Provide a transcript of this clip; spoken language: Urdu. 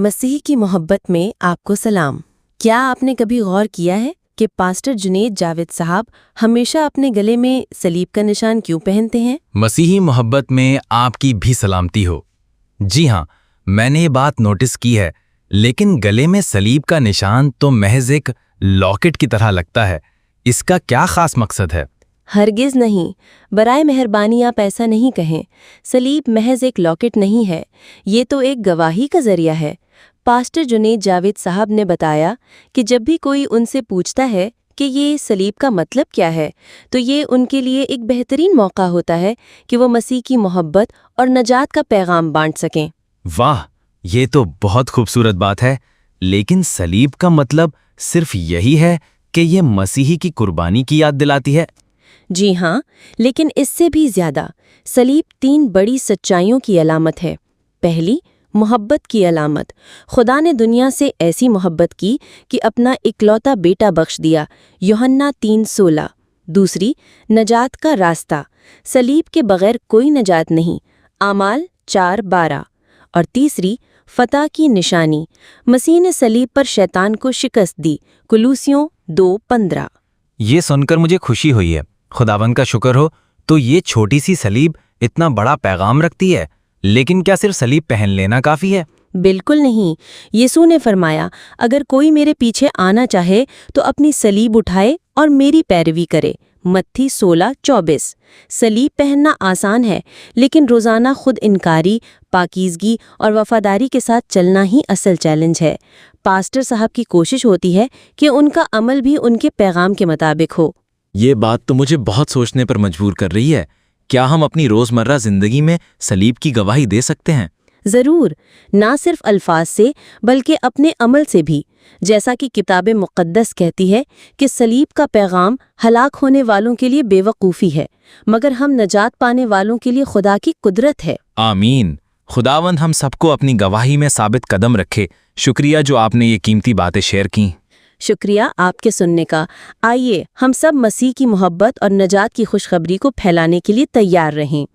مسیح کی محبت میں آپ کو سلام۔ کیا آپ نے کبھی غور کیا ہے کہ پاسٹر جنید جاوید صاحب ہمیشہ اپنے گلے میں صلیب کا نشان کیوں پہنتے ہیں؟ مسیحی محبت میں آپ کی بھی سلامتی ہو۔ جی ہاں، میں نے یہ بات نوٹس کی ہے، لیکن گلے میں صلیب کا نشان تو محض ایک لاکٹ کی طرح لگتا ہے۔ اس کا کیا خاص مقصد ہے؟ ہرگز نہیں، برائے مہربانی آپ ایسا نہیں کہیں۔ صلیب محض ایک لاکٹ نہیں ہے، یہ تو ایک گواہی کا ذریعہ ہے۔ پاسٹر جنید جاوید صاحب نے بتایا کہ جب بھی کوئی ان سے پوچھتا ہے کہ یہ صلیب کا مطلب کیا ہے، تو یہ ان کے لیے ایک بہترین موقع ہوتا ہے کہ وہ مسیح کی محبت اور نجات کا پیغام بانٹ سکیں۔ واہ، یہ تو بہت خوبصورت بات ہے، لیکن صلیب کا مطلب صرف یہی ہے کہ یہ مسیحی کی قربانی کی یاد دلاتی ہے؟ جی ہاں، لیکن اس سے بھی زیادہ۔ صلیب 3 بڑی سچائیوں کی علامت ہے۔ پہلی، محبت کی علامت۔ خدا نے دنیا سے ایسی محبت کی کہ اپنا اکلوتا بیٹا بخش دیا، یوحنا 3:16۔ دوسری، نجات کا راستہ۔ صلیب کے بغیر کوئی نجات نہیں، اعمال 4:12۔ اور تیسری، فتح کی نشانی۔ مسیح نے صلیب پر شیطان کو شکست دی، کولوسیوں 2:15۔ یہ سن کر مجھے خوشی ہوئی ہے۔ خداوند کا شکر ہو تو یہ چھوٹی سی صلیب اتنا بڑا پیغام رکھتی ہے۔ لیکن کیا صرف صلیب پہن لینا کافی ہے؟ بالکل نہیں۔ یسوع نے فرمایا، اگر کوئی میرے پیچھے آنا چاہے تو اپنی صلیب اٹھائے اور میری پیروی کرے۔ متی 16:24۔ صلیب پہننا آسان ہے، لیکن روزانہ خود انکاری، پاکیزگی اور وفاداری کے ساتھ چلنا ہی اصل چیلنج ہے۔ پاسٹر صاحب کی کوشش ہوتی ہے کہ ان کا عمل بھی ان کے پیغام کے مطابق ہو۔ یہ بات تو مجھے بہت سوچنے پر مجبور کر رہی ہے۔ کیا ہم اپنی روزمرہ زندگی میں صلیب کی گواہی دے سکتے ہیں؟ ضرور، نہ صرف الفاظ سے بلکہ اپنے عمل سے بھی۔ جیسا کہ کتاب مقدس کہتی ہے کہ صلیب کا پیغام ہلاک ہونے والوں کے لیے بے وقوفی ہے، مگر ہم نجات پانے والوں کے لیے خدا کی قدرت ہے۔ آمین۔ خداوند ہم سب کو اپنی گواہی میں ثابت قدم رکھے۔ شکریہ جو آپ نے یہ قیمتی باتیں شیئر کیں۔ شکریہ آپ کے سننے کا۔ آئیے ہم سب مسیح کی محبت اور نجات کی خوشخبری کو پھیلانے کے لیے تیار رہیں۔